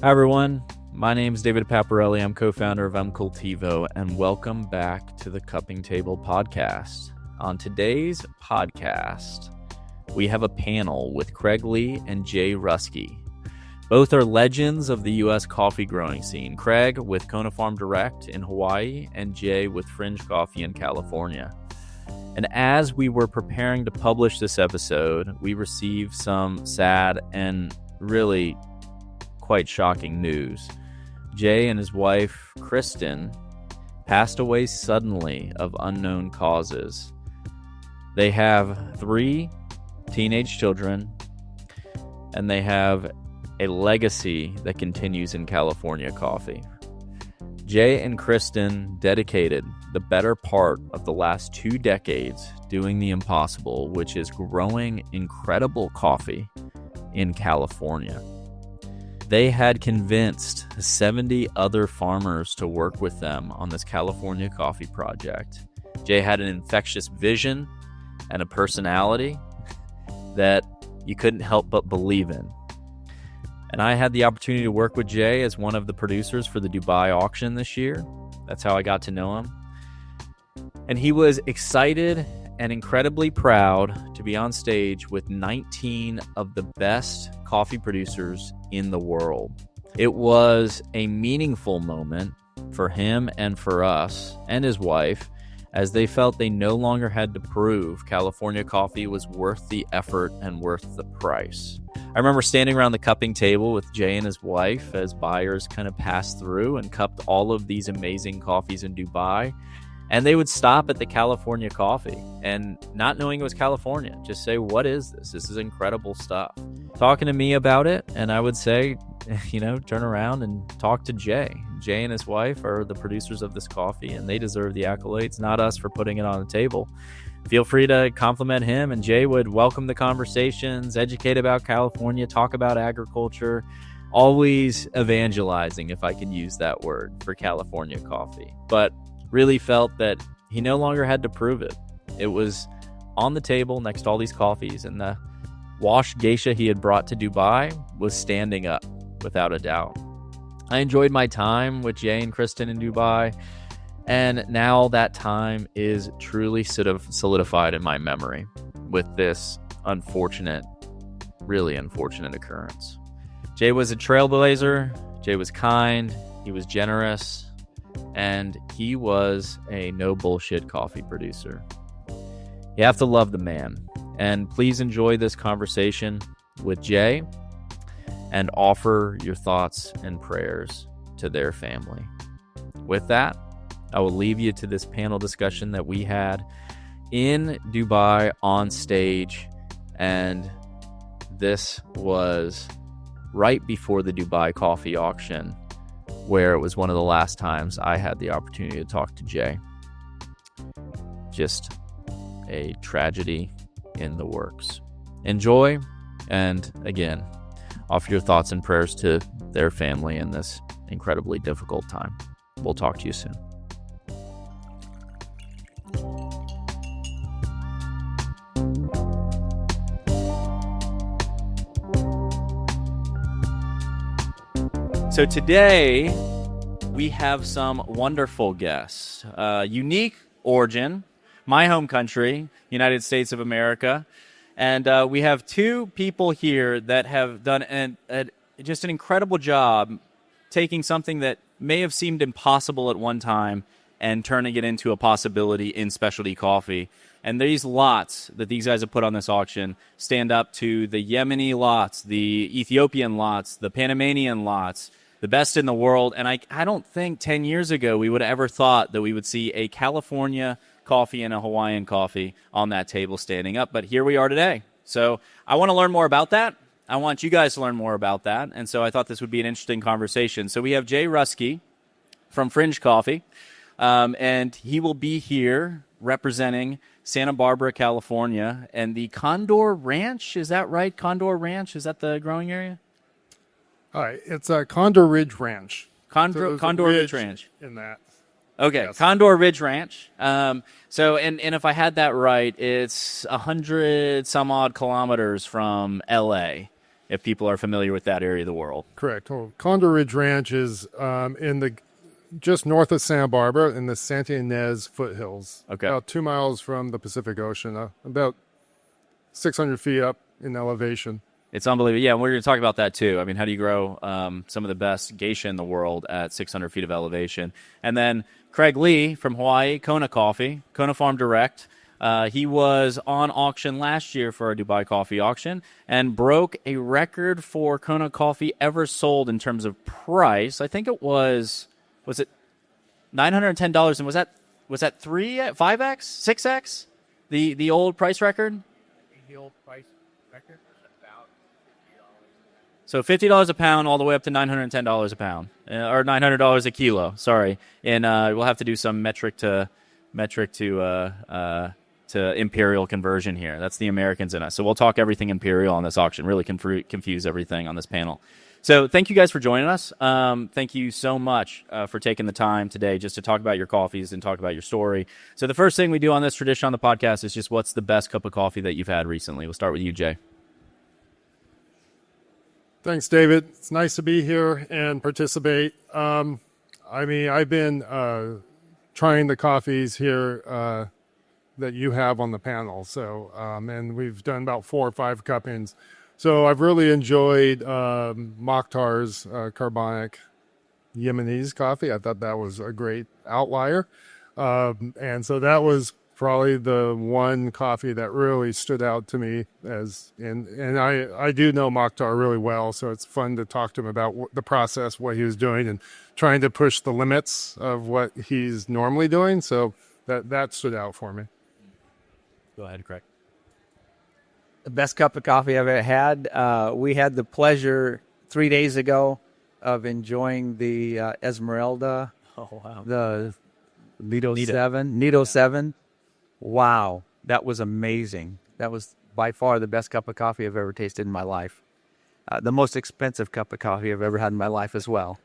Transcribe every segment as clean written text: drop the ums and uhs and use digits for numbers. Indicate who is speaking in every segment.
Speaker 1: Hi, everyone. My name is David Paparelli. I'm co-founder of M-Cultivo, and welcome back to the Cupping Table podcast. On today's podcast, we have a panel with Kraig Lee and Jay Ruskey. Both are legends of the U.S. coffee growing scene. Kraig with Kona Farm Direct in Hawaii, and Jay with Frinj Coffee in California. And as we were preparing to publish this episode, we received some sad and really quite shocking news. Jay and his wife, Kristen, passed away suddenly of unknown causes. They have 3 teenage children, and they have a legacy that continues in California coffee. Jay and Kristen dedicated the better part of the last 2 decades doing the impossible, which is growing incredible coffee in California. They had convinced 70 other farmers to work with them on this California coffee project. Jay had an infectious vision and a personality that you couldn't help but believe in. And I had the opportunity to work with Jay as one of the producers for the Dubai auction this year. That's how I got to know him. And he was excited and incredibly proud to be on stage with 19 of the best coffee producers in the world. It was a meaningful moment for him and for us and his wife, as they felt they no longer had to prove California coffee was worth the effort and worth the price. I remember standing around the cupping table with Jay and his wife as buyers kind of passed through and cupped all of these amazing coffees in Dubai. And they would stop at the California coffee and, not knowing it was California, just say, what is this? This is incredible stuff. Talking to me about it, and I would say, turn around and talk to Jay. Jay and his wife are the producers of this coffee, and they deserve the accolades, not us for putting it on the table. Feel free to compliment him, and Jay would welcome the conversations, educate about California, talk about agriculture, always evangelizing, if I can use that word, for California coffee. But really felt that he no longer had to prove it. It was on the table next to all these coffees, and the washed geisha he had brought to Dubai was standing up, without a doubt. I enjoyed my time with Jay and Kristen in Dubai, and now that time is truly sort of solidified in my memory with this really unfortunate occurrence. Jay was a trailblazer. Jay was kind. He was generous. And he was a no bullshit coffee producer. You have to love the man. And please enjoy this conversation with Jay and offer your thoughts and prayers to their family. With that, I will leave you to this panel discussion that we had in Dubai on stage. And this was right before the Dubai coffee auction, where it was one of the last times I had the opportunity to talk to Jay. Just a tragedy in the works. Enjoy, and again, offer your thoughts and prayers to their family in this incredibly difficult time. We'll talk to you soon. So today, we have some wonderful guests. Unique origin, my home country, United States of America. And we have 2 people here that have done just an incredible job taking something that may have seemed impossible at one time and turning it into a possibility in specialty coffee. And these lots that these guys have put on this auction stand up to the Yemeni lots, the Ethiopian lots, the Panamanian lots, the best in the world. And I don't think 10 years ago we would have ever thought that we would see a California coffee and a Hawaiian coffee on that table standing up. But here we are today. So I want to learn more about that. I want you guys to learn more about that. And so I thought this would be an interesting conversation. So we have Jay Ruskey from Frinj Coffee. And he will be here representing Santa Barbara, California, and the Condor Ranch. Is that right? Condor Ranch? Is that the growing area?
Speaker 2: All right, it's a Condor Ridge Ranch.
Speaker 1: Condor Ridge Ranch.
Speaker 2: In that.
Speaker 1: Okay, yes. Condor Ridge Ranch. So if I had that right, it's 100 some odd kilometers from LA. if people are familiar with that area of the world.
Speaker 2: Correct. Well, Condor Ridge Ranch is in the just north of Santa Barbara in the Santa Ynez foothills.
Speaker 1: Okay.
Speaker 2: About 2 miles from the Pacific Ocean, about 600 feet up in elevation.
Speaker 1: It's unbelievable. Yeah, we're going to talk about that too. I mean, how do you grow some of the best geisha in the world at 600 feet of elevation? And then Kraig Lee from Hawaii, Kona Coffee, Kona Farm Direct. He was on auction last year for our Dubai coffee auction and broke a record for Kona coffee ever sold in terms of price. I think it was it $910? And was that 3x, 5x, 6x? The old price record?
Speaker 3: The old price record was about
Speaker 1: So $50 a pound all the way up to $910 a pound, or $900 a kilo. Sorry, and we'll have to do some metric to imperial conversion here. That's the Americans in us. So we'll talk everything imperial on this auction. Really confuse everything on this panel. So thank you guys for joining us. Thank you so much for taking the time today just to talk about your coffees and talk about your story. So the first thing we do on this tradition on the podcast is just what's the best cup of coffee that you've had recently? We'll start with you, Jay.
Speaker 2: Thanks, David. It's nice to be here and participate. I've been trying the coffees here that you have on the panel. So, and we've done about 4 or 5 cuppings. So I've really enjoyed Mokhtar's carbonic Yemenese coffee. I thought that was a great outlier. And so that was probably the one coffee that really stood out to me and I do know Mokhtar really well, so it's fun to talk to him about the process, what he was doing, and trying to push the limits of what he's normally doing. So that stood out for me.
Speaker 1: Go ahead, Kraig.
Speaker 3: the best cup of coffee I've ever had. We had the pleasure 3 days ago of enjoying the Esmeralda.
Speaker 1: Oh, wow.
Speaker 3: The Nido 7. Wow, that was amazing. That was by far the best cup of coffee I've ever tasted in my life. The most expensive cup of coffee I've ever had in my life as well.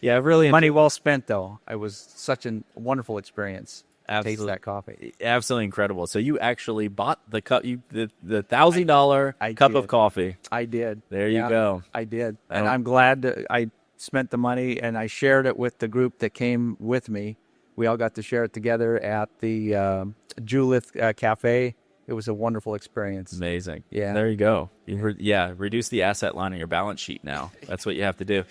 Speaker 1: Yeah, really.
Speaker 3: Money well spent, though. It was such a wonderful experience.
Speaker 1: Absolutely.
Speaker 3: Taste that coffee.
Speaker 1: Absolutely incredible. So you actually bought the cup, the $1,000 cup of coffee.
Speaker 3: I did.
Speaker 1: There you go.
Speaker 3: I did. And I'm glad that I spent the money and I shared it with the group that came with me. We all got to share it together at the Julith Cafe. It was a wonderful experience.
Speaker 1: Amazing.
Speaker 3: Yeah.
Speaker 1: There you go. Reduce the asset line on your balance sheet now. That's what you have to do.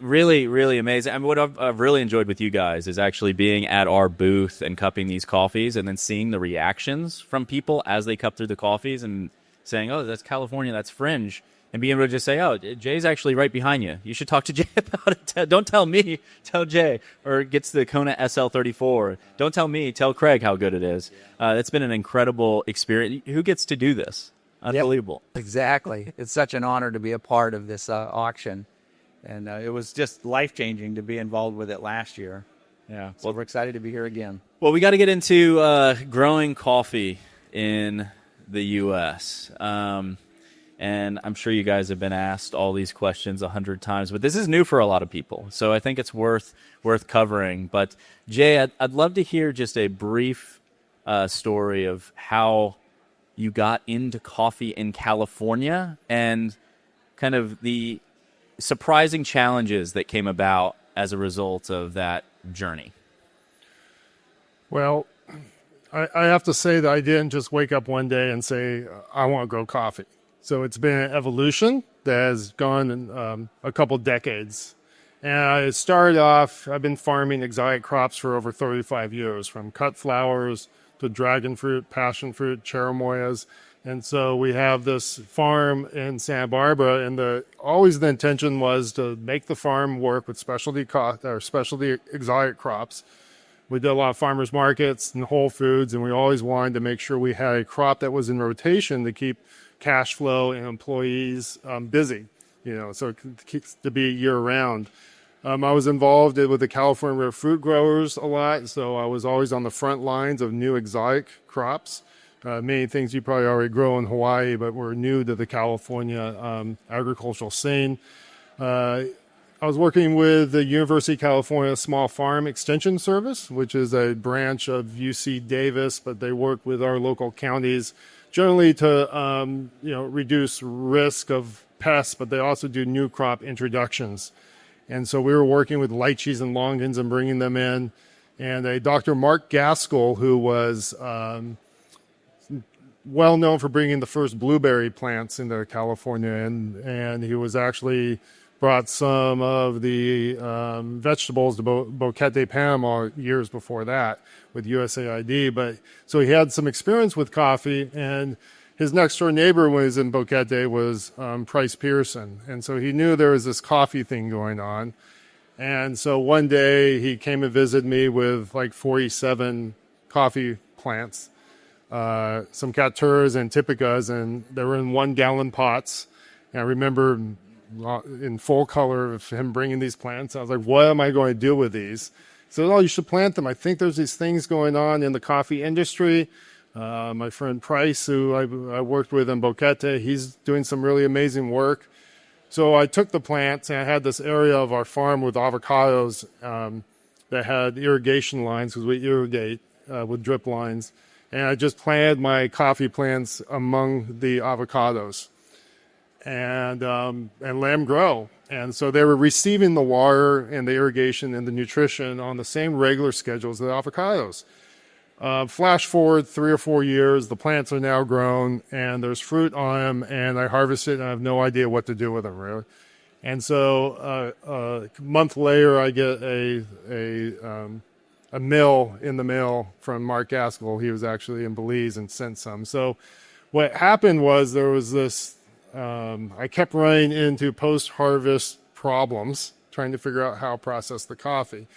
Speaker 1: Really, really amazing. I mean, what I've really enjoyed with you guys is actually being at our booth and cupping these coffees and then seeing the reactions from people as they cup through the coffees and saying, oh, that's California, that's Frinj. And being able to just say, oh, Jay's actually right behind you. You should talk to Jay about it. Don't tell me, tell Jay. Or it gets the Kona SL34. Don't tell me, tell Kraig how good it is. It's been an incredible experience. Who gets to do this? Unbelievable.
Speaker 3: Yep, exactly. It's such an honor to be a part of this auction. And it was just life-changing to be involved with it last year.
Speaker 1: Yeah.
Speaker 3: So we're excited to be here again.
Speaker 1: Well, we got to get into growing coffee in the U.S., and I'm sure you guys have been asked all these questions 100 times, but this is new for a lot of people. So I think it's worth covering. But Jay, I'd love to hear just a brief story of how you got into coffee in California and kind of the surprising challenges that came about as a result of that journey.
Speaker 2: Well, I have to say that I didn't just wake up one day and say, I want to grow coffee. So it's been an evolution that has gone in a couple decades. And I started off, I've been farming exotic crops for over 35 years, from cut flowers to dragon fruit, passion fruit, cherimoyas. And so we have this farm in Santa Barbara, and always the intention was to make the farm work with specialty exotic crops. We did a lot of farmers markets and Whole Foods, and we always wanted to make sure we had a crop that was in rotation to keep cash flow and employees busy, so it keeps to be year round. I was involved with the California fruit growers a lot, so I was always on the front lines of new exotic crops. Many things you probably already grow in Hawaii, but were new to the California agricultural scene. I was working with the University of California Small Farm Extension Service, which is a branch of UC Davis, but they work with our local counties generally to reduce risk of pests, but they also do new crop introductions. And so we were working with lychees and longans and bringing them in. And a Dr. Mark Gaskell, who was well known for bringing the first blueberry plants into California, and he was actually brought some of the vegetables to Boquete, Panama years before that with USAID. But so he had some experience with coffee, and his next door neighbor when he was in Boquete was Price Pearson. And so he knew there was this coffee thing going on. And so one day he came and visited me with like 47 coffee plants, some Caturas and Typicas, and they were in 1-gallon pots. And I remember in full color of him bringing these plants. I was like, what am I going to do with these? He said, oh, you should plant them. I think there's these things going on in the coffee industry. My friend Price, who I worked with in Boquete, he's doing some really amazing work. So I took the plants, and I had this area of our farm with avocados that had irrigation lines, because we irrigate with drip lines. And I just planted my coffee plants among the avocados and let them grow. And so they were receiving the water and the irrigation and the nutrition on the same regular schedule as the avocados. Flash forward 3 or 4 years, the plants are now grown, and there's fruit on them, and I harvest it, and I have no idea what to do with them, really. And so a month later, I get a mill in the mail from Mark Gaskell. He was actually in Belize and sent some. So what happened was there was this, I kept running into post-harvest problems, trying to figure out how to process the coffee.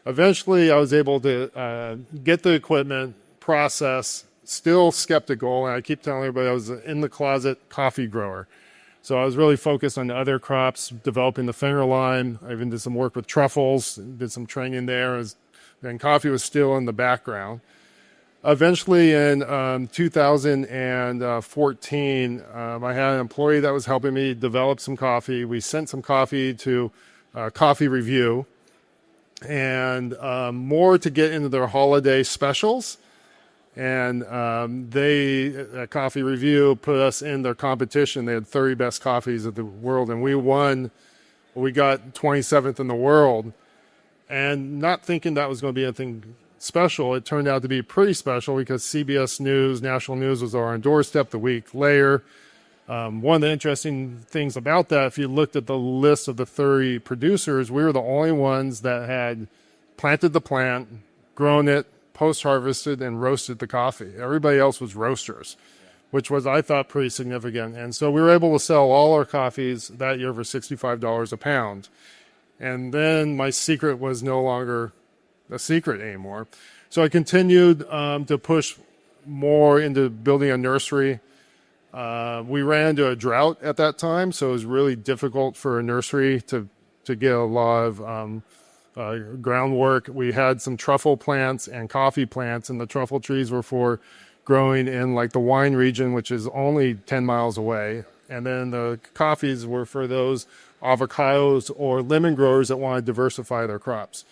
Speaker 2: Eventually, I was able to get the equipment, process, still skeptical, and I keep telling everybody I was in the closet coffee grower. So I was really focused on other crops, developing the finger lime. I even did some work with truffles, did some training there, and coffee was still in the background. Eventually, in 2014, I had an employee that was helping me develop some coffee. We sent some coffee to Coffee Review, and more to get into their holiday specials. And Coffee Review put us in their competition. They had 30 best coffees of the world, and we won. We got 27th in the world. And not thinking that was going to be anything special, it turned out to be pretty special because CBS News, National News was on our doorstep the week later. One of the interesting things about that, if you looked at the list of the 30 producers, we were the only ones that had planted the plant, grown it, post-harvested, and roasted the coffee. Everybody else was roasters, which was, I thought, pretty significant. And so we were able to sell all our coffees that year for $65 a pound. And then my secret was no longer a secret anymore. So I continued to push more into building a nursery. We ran into a drought at that time, so it was really difficult for a nursery to get a lot of groundwork. We had some truffle plants and coffee plants, and the truffle trees were for growing in like the wine region, which is only 10 miles away. And then the coffees were for those avocados or lemon growers that want to diversify their crops.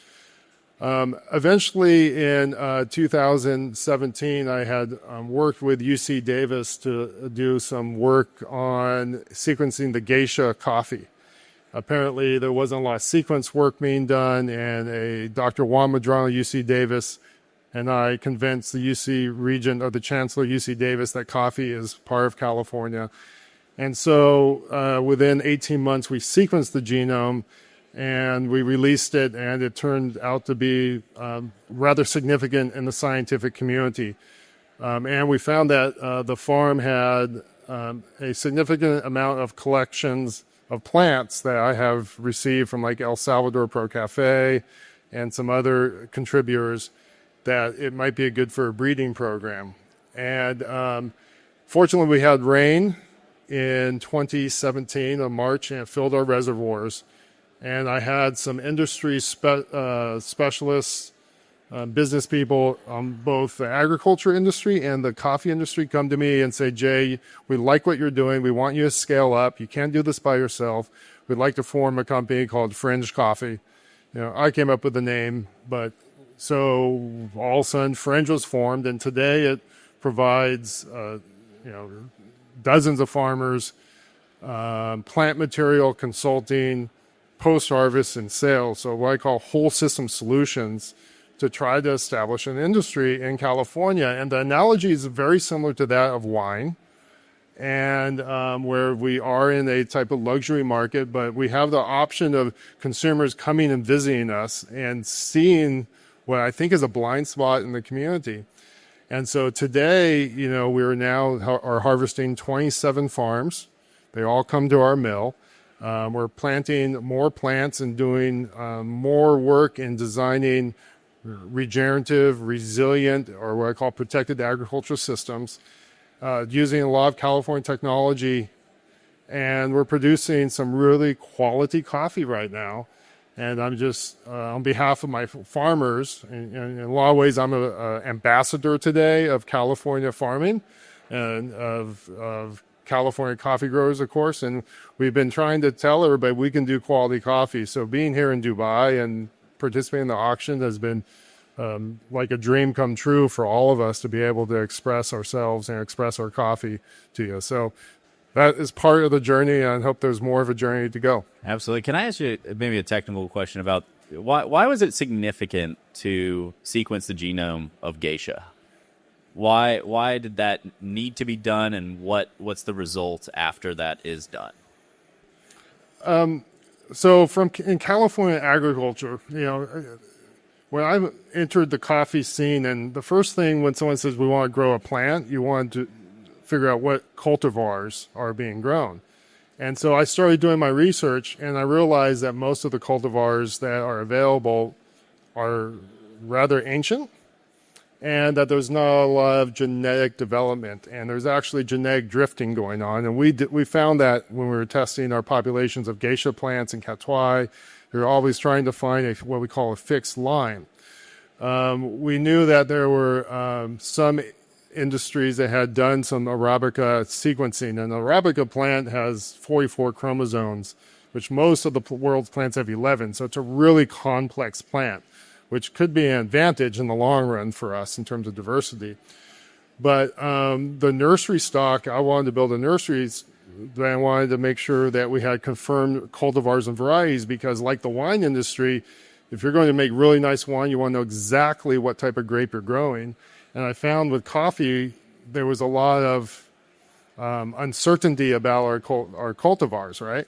Speaker 2: Eventually in 2017, I had worked with UC Davis to do some work on sequencing the Geisha coffee. Apparently there wasn't a lot of sequence work being done, and a Dr. Juan Medrano, UC Davis, and I convinced the UC region, or the chancellor of UC Davis, that coffee is part of California. And so within 18 months, we sequenced the genome, and we released it, and it turned out to be rather significant in the scientific community. And we found that the farm had a significant amount of collections of plants that I have received from like El Salvador Pro Cafe and some other contributors, that it might be good for a breeding program. And fortunately, we had rain in 2017 of March, and it filled our reservoirs. And I had some industry specialists, business people, both the agriculture industry and the coffee industry, come to me and say, Jay, we like what you're doing. We want you to scale up. You can't do this by yourself. We'd like to form a company called Frinj Coffee. You know, I came up with the name, but so all of a sudden Frinj was formed, and today it provides dozens of farmers, plant material consulting, post-harvest and sales. So what I call whole system solutions to try to establish an industry in California. And the analogy is very similar to that of wine, and where we are in a type of luxury market, but we have the option of consumers coming and visiting us and seeing what I think is a blind spot in the community. And so today, we're now are harvesting 27 farms. They all come to our mill. We're planting more plants and doing more work in designing regenerative, resilient, or what I call protected agricultural systems, using a lot of California technology. And we're producing some really quality coffee right now. And I'm just, on behalf of my farmers, in a lot of ways, I'm an ambassador today of California farming and of California coffee growers, of course. And we've been trying to tell everybody we can do quality coffee. So being here in Dubai and participating in the auction has been like a dream come true for all of us to be able to express ourselves and express our coffee to you. So that is part of the journey, and I hope there's more of a journey to go.
Speaker 1: Absolutely. Can I ask you maybe a technical question about why was it significant to sequence the genome of Geisha? Why did that need to be done, and what's the result after that is done?
Speaker 2: So in California agriculture, when I entered the coffee scene, and the first thing when someone says we want to grow a plant, you want to figure out what cultivars are being grown. And so I started doing my research, and I realized that most of the cultivars that are available are rather ancient, and that there's not a lot of genetic development, and there's actually genetic drifting going on. And we found that when we were testing our populations of geisha plants and catwai, we were always trying to find what we call a fixed line. We knew that there were some industries that had done some Arabica sequencing, and the Arabica plant has 44 chromosomes, which most of the world's plants have 11. So it's a really complex plant, which could be an advantage in the long run for us in terms of diversity. But the nursery stock, I wanted to build a nursery, but I wanted to make sure that we had confirmed cultivars and varieties, because like the wine industry, if you're going to make really nice wine, you want to know exactly what type of grape you're growing. And I found with coffee, there was a lot of uncertainty about our cultivars, right?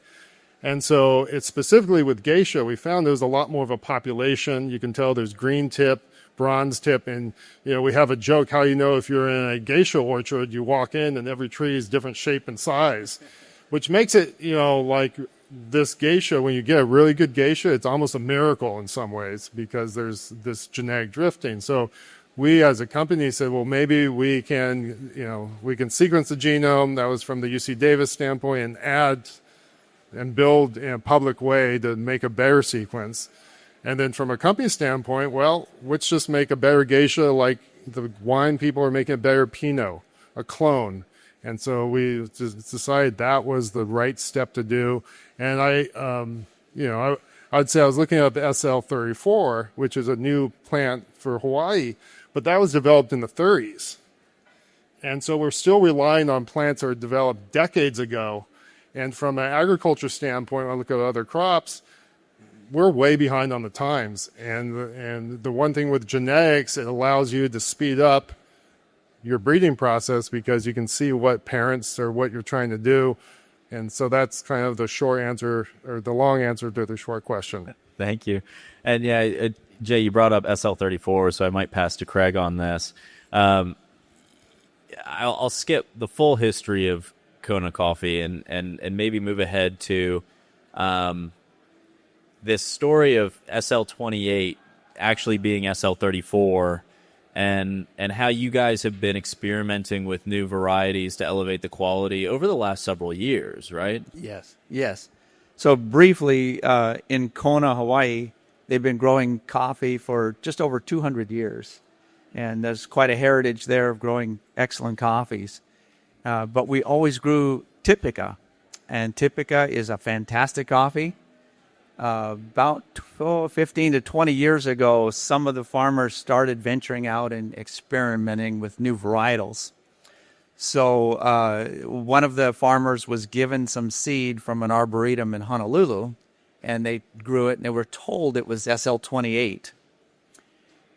Speaker 2: And so it's specifically with geisha, we found there's a lot more of a population. You can tell there's green tip, bronze tip, and we have a joke how if you're in a geisha orchard, you walk in and every tree is different shape and size, which makes it like this geisha, when you get a really good geisha, it's almost a miracle in some ways because there's this genetic drifting. So we as a company said, well, maybe we can sequence the genome. That was from the UC Davis standpoint, and add and build in a public way to make a better sequence. And then from a company standpoint, well, let's just make a better geisha like the wine people are making a better Pinot, a clone. And so we just decided that was the right step to do. And I'd say I was looking at the SL34, which is a new plant for Hawaii, but that was developed in the 30s. And so we're still relying on plants that were developed decades ago. And from an agriculture standpoint, when I look at other crops, we're way behind on the times. And the one thing with genetics, it allows you to speed up your breeding process because you can see what parents or what you're trying to do. And so that's kind of the short answer, or the long answer to the short question.
Speaker 1: Thank you. And yeah, Jay, you brought up SL34, so I might pass to Kraig on this. I'll skip the full history of Kona Coffee and maybe move ahead to this story of SL28 actually being SL34, and how you guys have been experimenting with new varieties to elevate the quality over the last several years, right?
Speaker 3: Yes. So briefly, in Kona, Hawaii, they've been growing coffee for just over 200 years. And there's quite a heritage there of growing excellent coffees. But we always grew Typica. And Typica is a fantastic coffee. About 15 to 20 years ago, some of the farmers started venturing out and experimenting with new varietals. So one of the farmers was given some seed from an arboretum in Honolulu, and they grew it, and they were told it was SL28.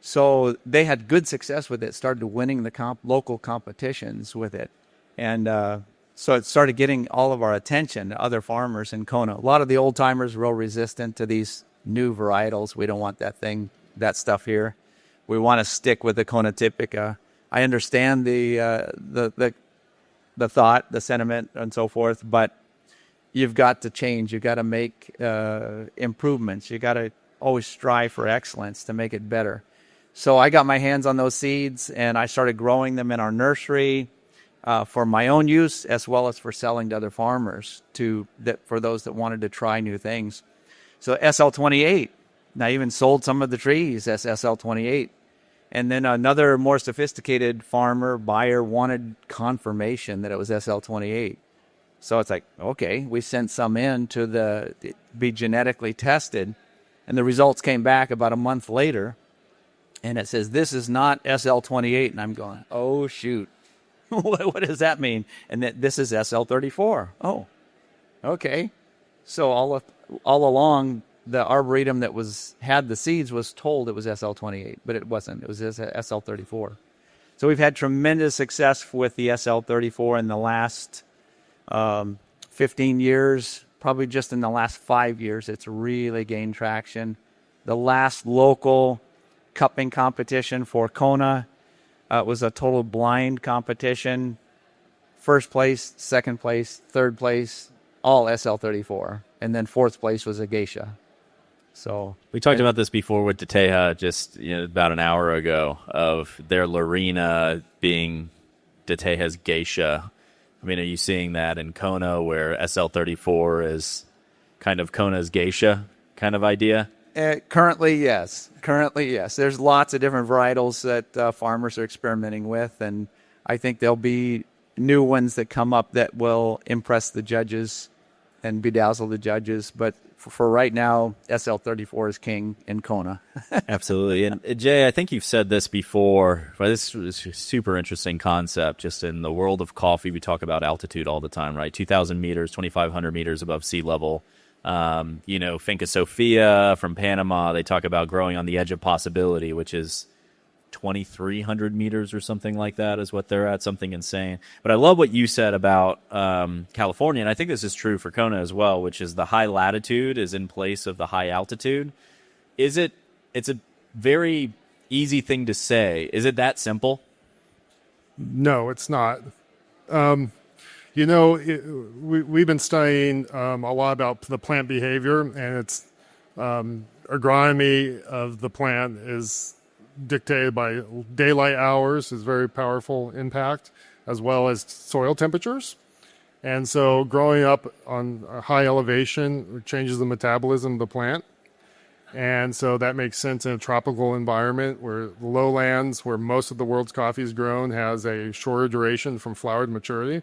Speaker 3: So they had good success with it, started winning the local competitions with it. And so it started getting all of our attention, other farmers in Kona. A lot of the old timers real resistant to these new varietals. We don't want that stuff here. We want to stick with the Kona Typica. I understand the thought, the sentiment, and so forth, but you've got to change. You've got to make improvements. You got to always strive for excellence to make it better. So I got my hands on those seeds, and I started growing them in our nursery for my own use, as well as for selling to other farmers, for those that wanted to try new things. So SL28, and I even sold some of the trees as SL28. And then another more sophisticated buyer wanted confirmation that it was SL28. So it's like, okay, we sent some in to be genetically tested, and the results came back about a month later, and it says, this is not SL28. And I'm going, oh, shoot. What does that mean? And that this is SL34. Oh, okay. So all along, the arboretum that had the seeds was told it was SL28, but it wasn't. It was SL34. So we've had tremendous success with the SL34 in the last 15 years. Probably just in the last 5 years, it's really gained traction. The last local cupping competition for Kona was a total blind competition. First place, second place, third place, all SL34. And then fourth place was a Geisha. So
Speaker 1: we talked about this before with Dateha just about an hour ago, of their Lorena being Dateha's Geisha. I mean, are you seeing that in Kona, where SL34 is kind of Kona's Geisha kind of idea?
Speaker 3: Currently, yes. There's lots of different varietals that farmers are experimenting with, and I think there'll be new ones that come up that will impress the judges and bedazzle the judges. But for right now, SL34 is king in Kona.
Speaker 1: Absolutely. And Jay, I think you've said this before, but this is a super interesting concept. Just in the world of coffee, we talk about altitude all the time, right? 2,000 meters, 2,500 meters above sea level. Finca Sofia from Panama, they talk about growing on the edge of possibility, which is 2,300 meters or something like that is what they're at, something insane. But I love what you said about California, and I think this is true for Kona as well, which is the high latitude is in place of the high altitude. It's a very easy thing to say. Is it that simple?
Speaker 2: No, it's not. We've been studying a lot about the plant behavior, and it's agronomy of the plant is dictated by daylight hours, is very powerful impact, as well as soil temperatures. And so growing up on a high elevation changes the metabolism of the plant. And so that makes sense in a tropical environment where the lowlands, where most of the world's coffee is grown, has a shorter duration from flower to maturity.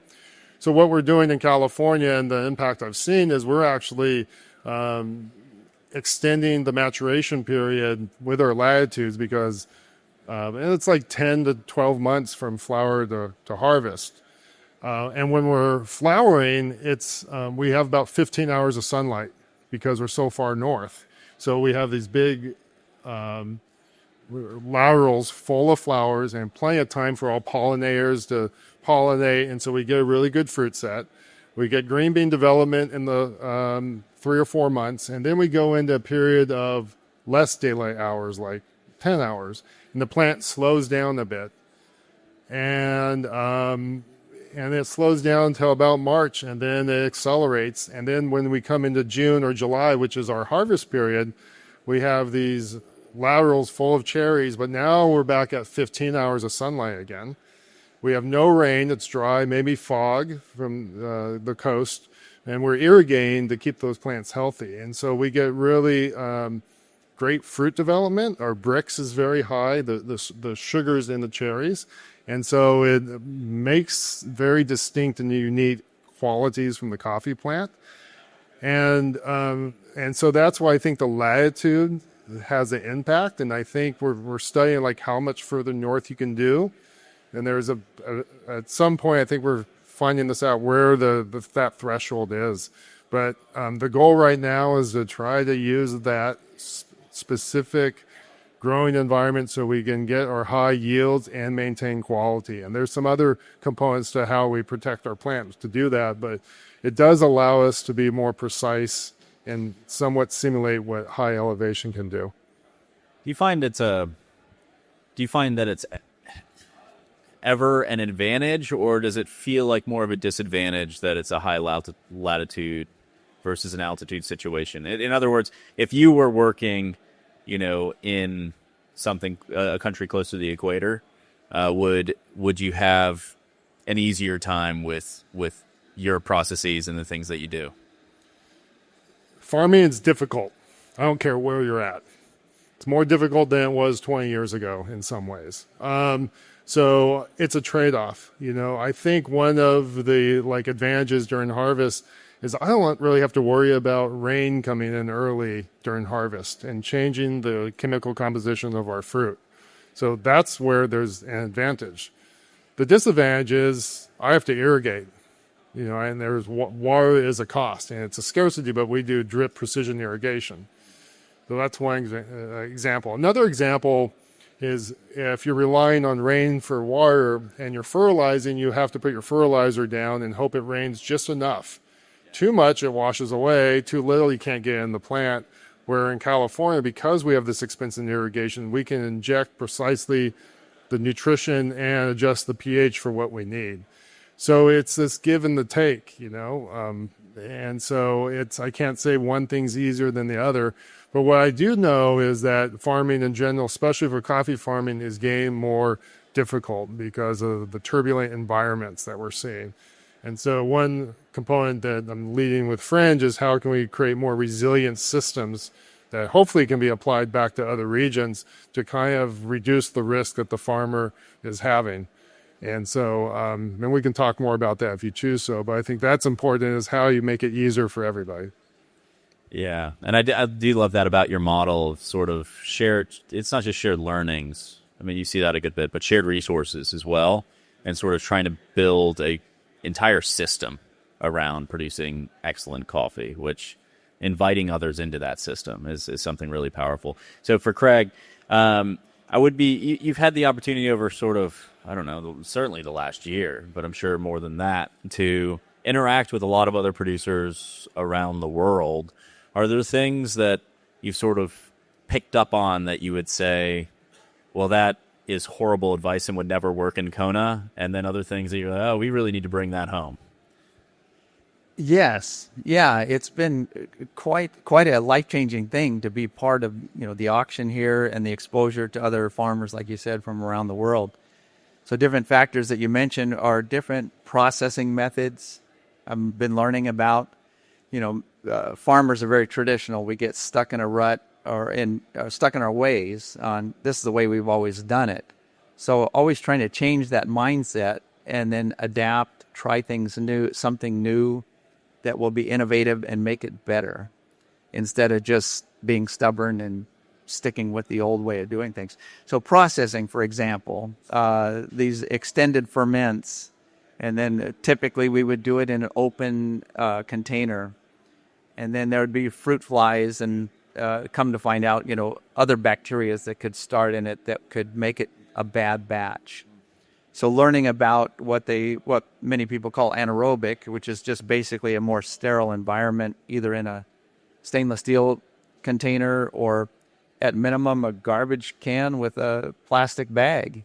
Speaker 2: So what we're doing in California, and the impact I've seen, is we're actually extending the maturation period with our latitudes, because it's like 10 to 12 months from flower to harvest. And when we're flowering, we have about 15 hours of sunlight because we're so far north. So we have these big laterals full of flowers and plenty of time for all pollinators to pollinate, and so we get a really good fruit set. We get green bean development in the 3 or 4 months, and then we go into a period of less daylight hours, like 10 hours, and the plant slows down a bit. And it slows down until about March, and then it accelerates. And then when we come into June or July, which is our harvest period, we have these laterals full of cherries, but now we're back at 15 hours of sunlight again. We have no rain, it's dry, maybe fog from the coast, and we're irrigating to keep those plants healthy. And so we get really great fruit development. Our Brix is very high, the sugars in the cherries. And so it makes very distinct and unique qualities from the coffee plant. And so that's why I think the latitude has an impact. And I think we're studying like how much further north you can do. And there's at some point, I think we're finding this out where that threshold is. But the goal right now is to try to use that specific growing environment so we can get our high yields and maintain quality. And there's some other components to how we protect our plants to do that, but it does allow us to be more precise and somewhat simulate what high elevation can do.
Speaker 1: Do you find that it's ever an advantage, or does it feel like more of a disadvantage that it's a high latitude versus an altitude situation? In other words, if you were working, in a country close to the equator, would you have an easier time with your processes and the things that you do?
Speaker 2: Farming is difficult. I don't care where you're at. It's more difficult than it was 20 years ago in some ways. So it's a trade-off. I think one of the advantages during harvest is I don't really have to worry about rain coming in early during harvest and changing the chemical composition of our fruit. So that's where there's an advantage. The disadvantage is I have to irrigate, and there's water is a cost, and it's a scarcity, but we do drip precision irrigation. So that's one example. Another example is if you're relying on rain for water and you're fertilizing, you have to put your fertilizer down and hope it rains just enough. Too much, it washes away. Too little, you can't get in the plant. Where in California, because we have this expensive irrigation, we can inject precisely the nutrition and adjust the pH for what we need. So it's this give and the take, and so I can't say one thing's easier than the other. But what I do know is that farming in general, especially for coffee farming, is getting more difficult because of the turbulent environments that we're seeing. And so one component that I'm leading with Frinj is how can we create more resilient systems that hopefully can be applied back to other regions to kind of reduce the risk that the farmer is having. And so, and we can talk more about that if you choose so, but I think that's important, is how you make it easier for everybody.
Speaker 1: Yeah, and I do love that about your model of sort of shared, it's not just shared learnings. I mean, you see that a good bit, but shared resources as well, and sort of trying to build a entire system around producing excellent coffee, which inviting others into that system is something really powerful. So for Kraig, you've had the opportunity over sort of, I don't know, certainly the last year, but I'm sure more than that, to interact with a lot of other producers around the world. Are there things that you've sort of picked up on that you would say, well, that is horrible advice and would never work in Kona, and then other things that you're like, oh, we really need to bring that home?
Speaker 3: Yes. Yeah, it's been quite a life-changing thing to be part of, the auction here and the exposure to other farmers, like you said, from around the world. So different factors that you mentioned are different processing methods I've been learning about. Farmers are very traditional. We get stuck in a rut or stuck in our ways on this is the way we've always done it. So always trying to change that mindset and then adapt, try something new that will be innovative and make it better, instead of just being stubborn and sticking with the old way of doing things. So processing, for example, these extended ferments, and then typically we would do it in an open container, and then there would be fruit flies and come to find out, other bacteria that could start in it that could make it a bad batch. So learning about what many people call anaerobic, which is just basically a more sterile environment, either in a stainless steel container or at minimum a garbage can with a plastic bag,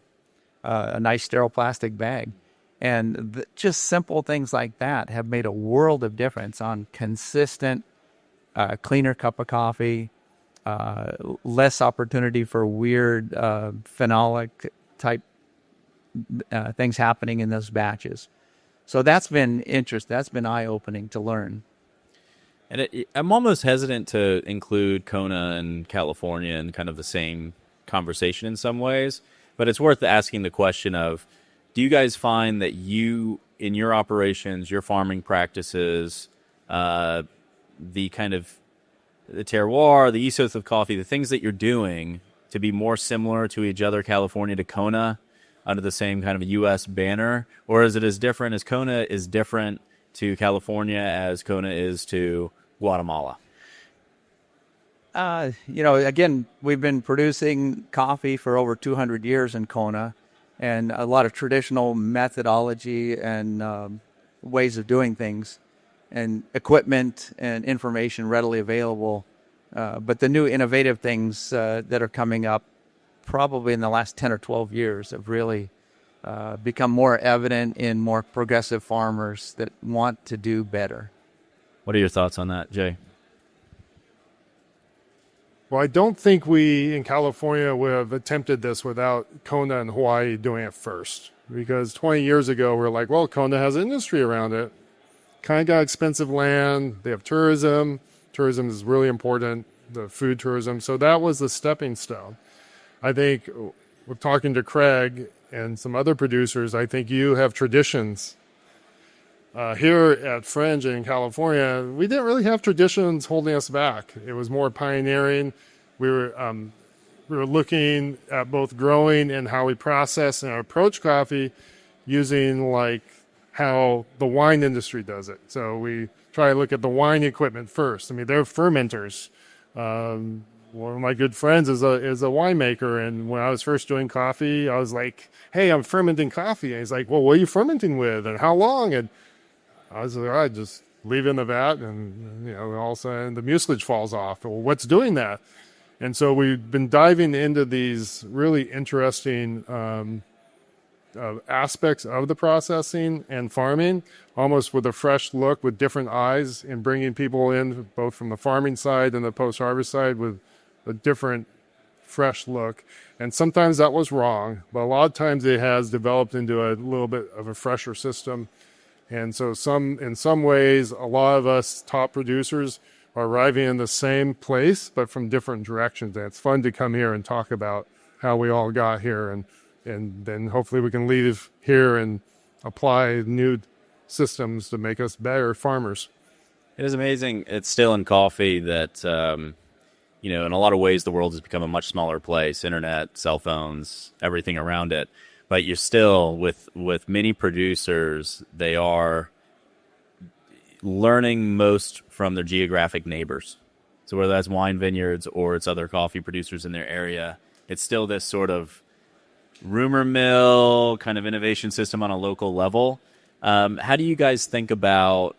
Speaker 3: a nice sterile plastic bag. And just simple things like that have made a world of difference on consistent, cleaner cup of coffee, less opportunity for weird phenolic type things happening in those batches. So that's been interesting. That's been eye-opening to learn.
Speaker 1: And I'm almost hesitant to include Kona and California in kind of the same conversation in some ways, but it's worth asking the question of, do you guys find that you, in your operations, your farming practices, the kind of the terroir, the ethos of coffee, the things that you're doing to be more similar to each other, California to Kona, under the same kind of U.S. banner, or is it as different as Kona is different to California as Kona is to Guatemala?
Speaker 3: Again, we've been producing coffee for over 200 years in Kona, and a lot of traditional methodology and ways of doing things, and equipment and information readily available. But the new innovative things that are coming up probably in the last 10 or 12 years have really become more evident in more progressive farmers that want to do better.
Speaker 1: What are your thoughts on that, Jay?
Speaker 2: Well, I don't think we in California would have attempted this without Kona and Hawaii doing it first. Because 20 years ago, we were like, well, Kona has industry around it. Kind of got expensive land. They have tourism. Tourism is really important, the food tourism. So that was the stepping stone. I think we're talking to Kraig and some other producers. I think you have traditions. Here at Frinj in California, we didn't really have traditions holding us back. It was more pioneering. We were looking at both growing and how we process and approach coffee using like how the wine industry does it. So we try to look at the wine equipment first. I mean, they're fermenters. One of my good friends is a winemaker, and when I was first doing coffee, I was like, "Hey, I'm fermenting coffee." And he's like, "Well, what are you fermenting with, and how long?" And I was like, "All right, just leave it in the vat, and all of a sudden the mucilage falls off." Well, what's doing that? And so we've been diving into these really interesting aspects of the processing and farming, almost with a fresh look, with different eyes, and bringing people in both from the farming side and the post-harvest side with a different, fresh look. And sometimes that was wrong, but a lot of times it has developed into a little bit of a fresher system. And so in some ways, a lot of us top producers are arriving in the same place, but from different directions. And it's fun to come here and talk about how we all got here, and then hopefully we can leave here and apply new systems to make us better farmers.
Speaker 1: It is amazing. It's still in coffee that, in a lot of ways, the world has become a much smaller place. Internet, cell phones, everything around it. But you're still, with many producers, they are learning most from their geographic neighbors. So whether that's wine vineyards or it's other coffee producers in their area, it's still this sort of rumor mill kind of innovation system on a local level. How do you guys think about,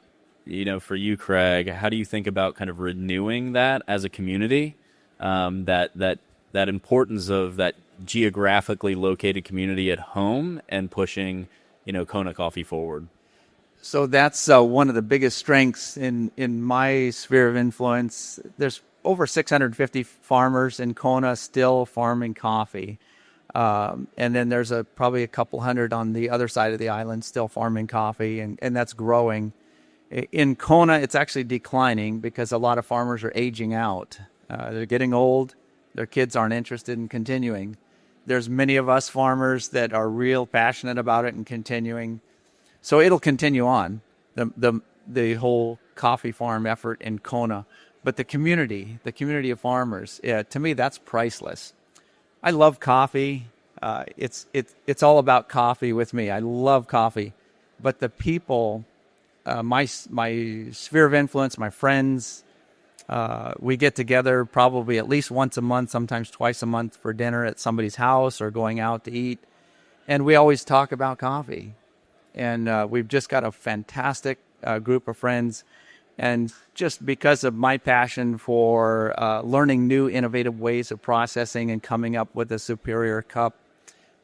Speaker 1: for you, Kraig, how do you think about kind of renewing that as a community, that importance of that geographically located community at home and pushing, Kona coffee forward?
Speaker 3: So that's one of the biggest strengths in my sphere of influence. There's over 650 farmers in Kona still farming coffee. And then there's probably a couple hundred on the other side of the island still farming coffee, and that's growing. In Kona, it's actually declining because a lot of farmers are aging out. They're getting old. Their kids aren't interested in continuing. There's many of us farmers that are real passionate about it and continuing. So it'll continue on, the whole coffee farm effort in Kona. But the community of farmers, to me, that's priceless. I love coffee. It's all about coffee with me. I love coffee. But the people, my sphere of influence, my friends, we get together probably at least once a month, sometimes twice a month for dinner at somebody's house or going out to eat. And we always talk about coffee. And we've just got a fantastic group of friends. And just because of my passion for learning new innovative ways of processing and coming up with a superior cup,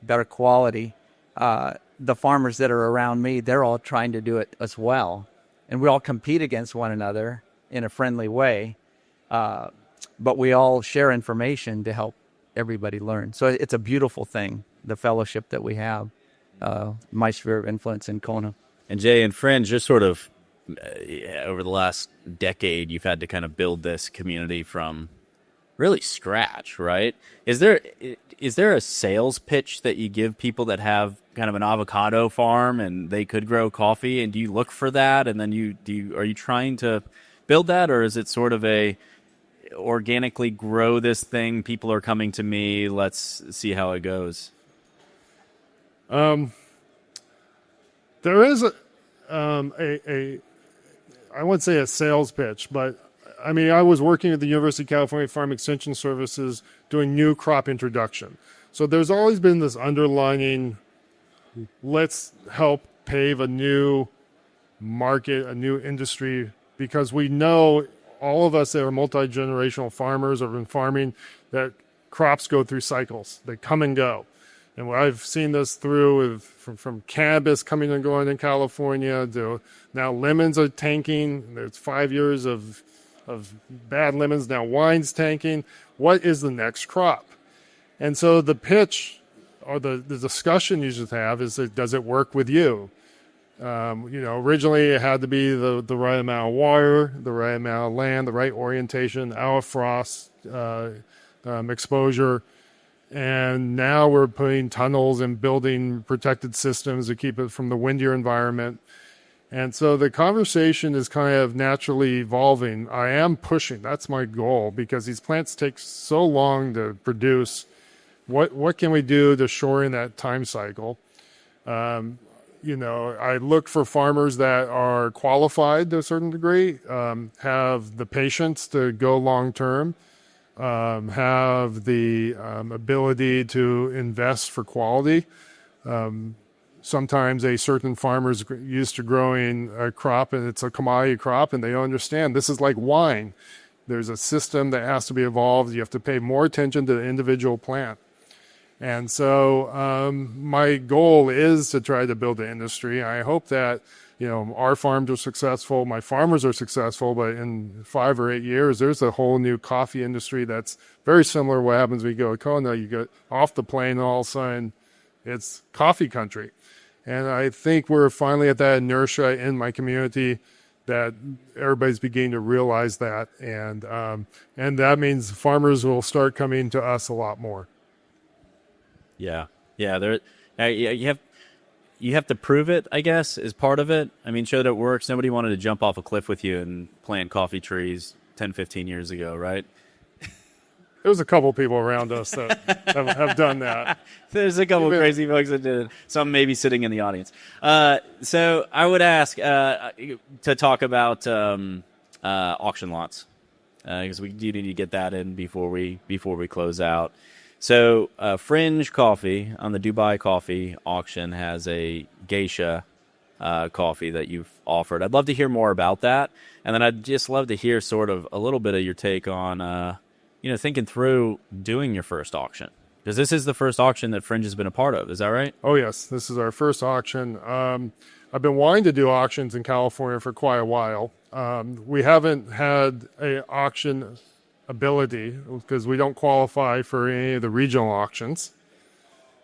Speaker 3: better quality, the farmers that are around me, they're all trying to do it as well. And we all compete against one another in a friendly way, but we all share information to help everybody learn. So it's a beautiful thing, the fellowship that we have, my sphere of influence in Kona.
Speaker 1: And Jay and Frinj, just sort of over the last decade, you've had to kind of build this community from really scratch, right? Is there a sales pitch that you give people that have kind of an avocado farm and they could grow coffee? And do you look for that? And then are you trying to build that, or is it sort of a organically grow this thing? People are coming to me. Let's see how it goes.
Speaker 2: There is I wouldn't say a sales pitch, but I mean, I was working at the University of California Farm Extension Services doing new crop introduction. So there's always been this underlining, let's help pave a new market, a new industry, because we know all of us that are multi-generational farmers have been farming that crops go through cycles. They come and go. And I've seen this through from cannabis coming and going in California to now lemons are tanking. There's 5 years of bad lemons. Now wine's tanking. What is the next crop? And so the pitch or the discussion you should have is, does it work with you? Originally it had to be the right amount of water, the right amount of land, the right orientation, hour frost exposure. And now we're putting tunnels and building protected systems to keep it from the windier environment. And so the conversation is kind of naturally evolving. I am pushing. That's my goal, because these plants take so long to produce. What can we do to shorten that time cycle? I look for farmers that are qualified to a certain degree, have the patience to go long term, have the ability to invest for quality. Sometimes a certain farmer's used to growing a crop and it's a commodity crop and they don't understand. This is like wine. There's a system that has to be evolved. You have to pay more attention to the individual plant. And so my goal is to try to build an industry. I hope that our farms are successful, my farmers are successful, but in 5 or 8 years, there's a whole new coffee industry that's very similar to what happens when you go to Kona. You get off the plane and all of a sudden it's coffee country. And I think we're finally at that inertia in my community that everybody's beginning to realize that. And that means farmers will start coming to us a lot more.
Speaker 1: Yeah. You have to prove it, I guess, is part of it. I mean, show that it works. Nobody wanted to jump off a cliff with you and plant coffee trees 10, 15 years ago, right?
Speaker 2: There's a couple people around us that have done that.
Speaker 1: There's a couple crazy folks that did it. Some maybe sitting in the audience. So I would ask to talk about auction lots, because we do need to get that in before we close out. So Frinj Coffee on the Dubai Coffee auction has a Geisha coffee that you've offered. I'd love to hear more about that. And then I'd just love to hear sort of a little bit of your take on, thinking through doing your first auction. Because this is the first auction that Frinj has been a part of. Is that right?
Speaker 2: Oh, yes. This is our first auction. I've been wanting to do auctions in California for quite a while. We haven't had an auction ability because we don't qualify for any of the regional auctions.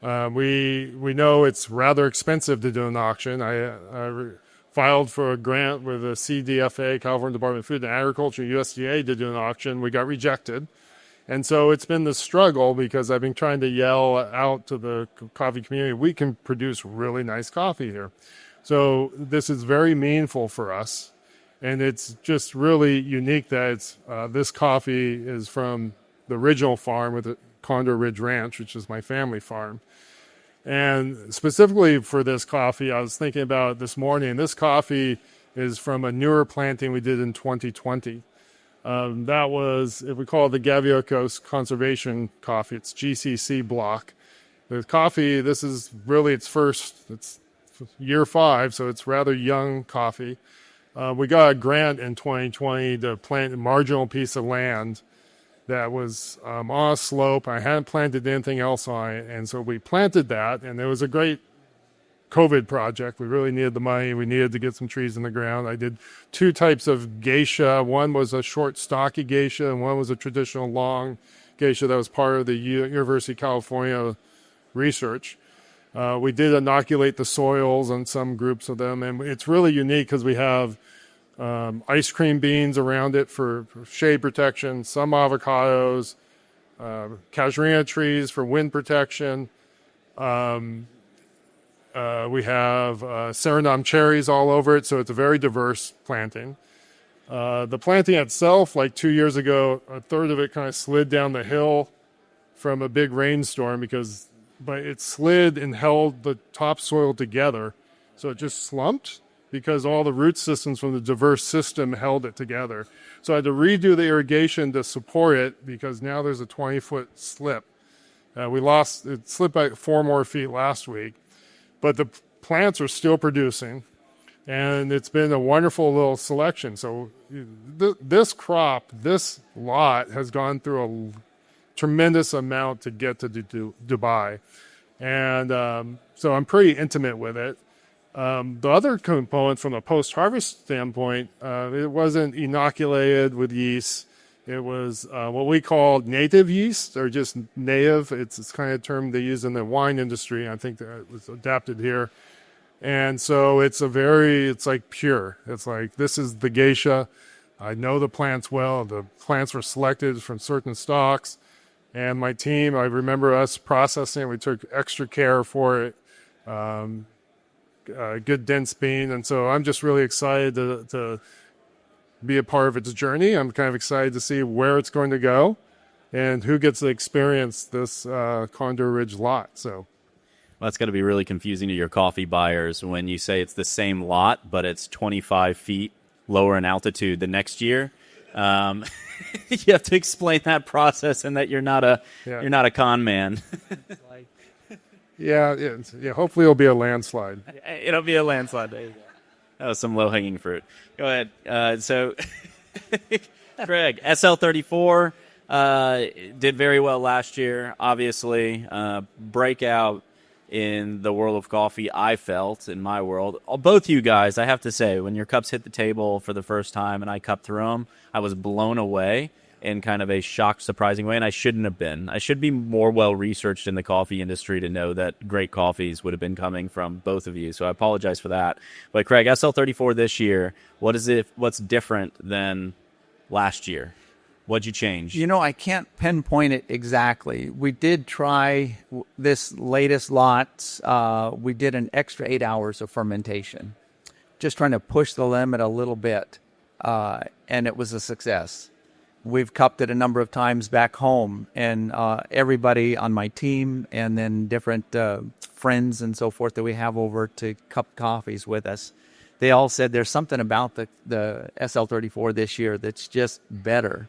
Speaker 2: We know it's rather expensive to do an auction. I filed for a grant with the CDFA, California Department of Food and Agriculture, USDA, to do an auction. We got rejected. And so it's been the struggle because I've been trying to yell out to the coffee community, we can produce really nice coffee here. So this is very meaningful for us. And it's just really unique that this coffee is from the original farm with the Condor Ridge Ranch, which is my family farm. And specifically for this coffee, I was thinking about it this morning. This coffee is from a newer planting we did in 2020. That was, if we call it the Gaviocos Conservation Coffee, it's GCC block. The coffee, this is really it's year 5, so it's rather young coffee. We got a grant in 2020 to plant a marginal piece of land that was on a slope. I hadn't planted anything else on it, and so we planted that, and it was a great COVID project. We really needed the money. We needed to get some trees in the ground. I did 2 types of geisha. One was a short, stocky geisha, and one was a traditional long geisha that was part of the University of California research. We did inoculate the soils on some groups of them, and it's really unique because we have ice cream beans around it for shade protection, some avocados, casuarina trees for wind protection. We have Suriname cherries all over it, so it's a very diverse planting. The planting itself, like 2 years ago, a third of it kind of slid down the hill from a big rainstorm because but it slid and held the topsoil together. So it just slumped because all the root systems from the diverse system held it together. So I had to redo the irrigation to support it because now there's a 20-foot slip. It slipped by 4 more feet last week, but the plants are still producing, and it's been a wonderful little selection. So this crop, this lot has gone through a tremendous amount to get to Dubai. And so I'm pretty intimate with it. The other components from a post-harvest standpoint, it wasn't inoculated with yeast. It was what we call native yeast, or just native. It's kind of a term they use in the wine industry. I think that it was adapted here. And so it's like pure. It's like, this is the Geisha. I know the plants well. The plants were selected from certain stocks. And my team, I remember us processing it. We took extra care for it. Good dense bean. And so I'm just really excited to be a part of its journey. I'm kind of excited to see where it's going to go and who gets to experience this Condor Ridge lot. So
Speaker 1: well, that's going to be really confusing to your coffee buyers when you say it's the same lot, but it's 25 feet lower in altitude the next year. You have to explain that process and that you're not a con man.
Speaker 2: Yeah. Hopefully it'll be a landslide.
Speaker 1: It'll be a landslide. There you go. That was some low-hanging fruit. Go ahead. So, Kraig, SL34 did very well last year, obviously. Breakout in the world of coffee, I felt, in my world. Both you guys, I have to say, when your cups hit the table for the first time and I cupped through them, I was blown away in kind of a shocked, surprising way, and I shouldn't have been. I should be more well-researched in the coffee industry to know that great coffees would have been coming from both of you, so I apologize for that. But Kraig, SL34 this year, what's different than last year? What'd you change?
Speaker 3: I can't pinpoint it exactly. We did try this latest lot. We did an extra 8 hours of fermentation, just trying to push the limit a little bit, and it was a success. We've cupped it a number of times back home, and everybody on my team and then different friends and so forth that we have over to cup coffees with us, they all said there's something about the SL34 this year that's just better.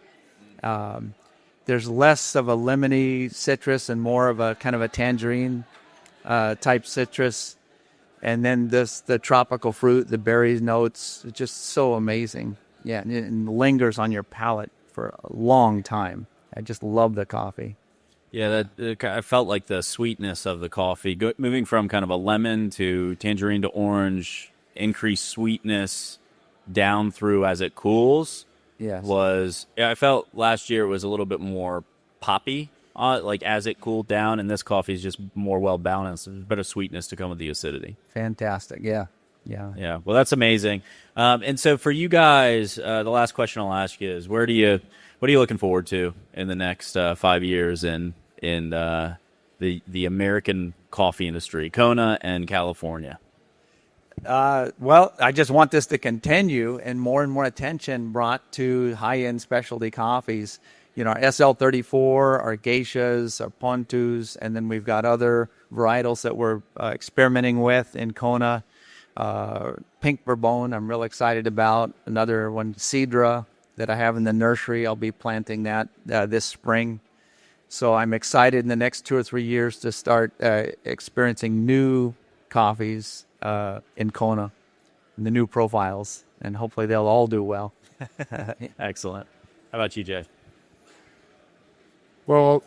Speaker 3: There's less of a lemony citrus and more of a kind of a tangerine type citrus. And then the tropical fruit, the berry notes, it's just so amazing. Yeah, and it lingers on your palate for a long time. I just love the coffee.
Speaker 1: Yeah, I felt like the sweetness of the coffee, moving from kind of a lemon to tangerine to orange, increased sweetness down through as it cools.
Speaker 3: Yes.
Speaker 1: I felt last year it was a little bit more poppy, like as it cooled down, and this coffee is just more well balanced. There's better sweetness to come with the acidity.
Speaker 3: Fantastic. Yeah.
Speaker 1: Well, that's amazing. And so for you guys, the last question I'll ask you is, what are you looking forward to in the next 5 years in the American coffee industry, Kona and California?
Speaker 3: Well, I just want this to continue and more attention brought to high-end specialty coffees. Our SL34, our Geishas, our Pontus, and then we've got other varietals that we're experimenting with in Kona. Pink Bourbon, I'm real excited about. Another one, Cedra, that I have in the nursery. I'll be planting that this spring. So I'm excited in the next 2 or 3 years to start experiencing new coffees in Kona, and the new profiles, and hopefully they'll all do well.
Speaker 1: Excellent. How about you, Jay?
Speaker 2: Well,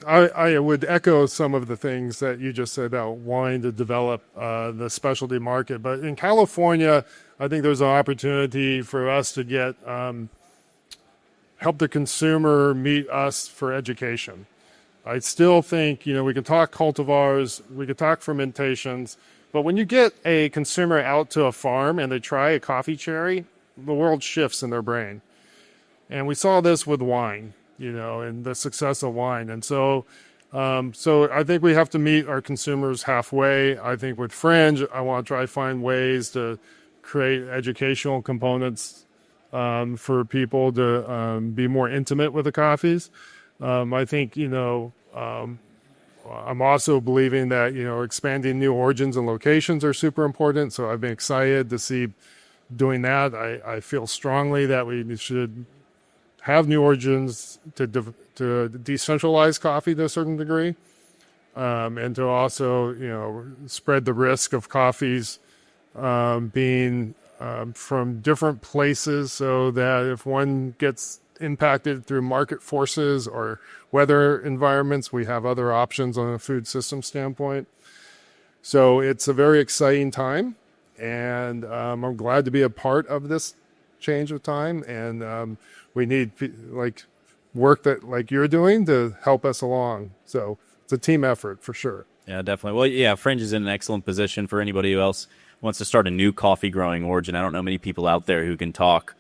Speaker 2: I would echo some of the things that you just said about wanting to develop the specialty market. But in California, I think there's an opportunity for us to get help the consumer meet us for education. I still think, we can talk cultivars, we can talk fermentations, but when you get a consumer out to a farm and they try a coffee cherry, the world shifts in their brain. And we saw this with wine, and the success of wine. And so I think we have to meet our consumers halfway. I think with Frinj, I want to try to find ways to create educational components for people to be more intimate with the coffees. I think, I'm also believing that, expanding new origins and locations are super important. So I've been excited to see doing that. I feel strongly that we should have new origins to decentralize coffee to a certain degree, and to also, spread the risk of coffees being from different places, so that if one gets impacted through market forces or weather environments, we have other options on a food system standpoint. So it's a very exciting time, and I'm glad to be a part of this change of time. And we need work that like you're doing to help us along. So it's a team effort for sure.
Speaker 1: Yeah, definitely. Well, yeah, Frinj is in an excellent position for anybody who else wants to start a new coffee growing origin. I don't know many people out there who can talk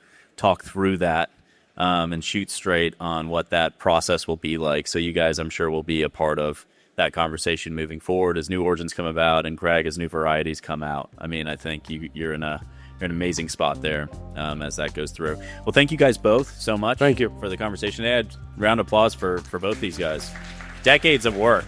Speaker 1: through that and shoot straight on what that process will be like. So you guys, I'm sure, will be a part of that conversation moving forward as new origins come about, and Kraig, as new varieties come out. I mean, I think you're in an amazing spot there as that goes through. Well, thank you guys both so much.
Speaker 2: Thank you
Speaker 1: for the conversation. Round of applause for both these guys. Decades of work.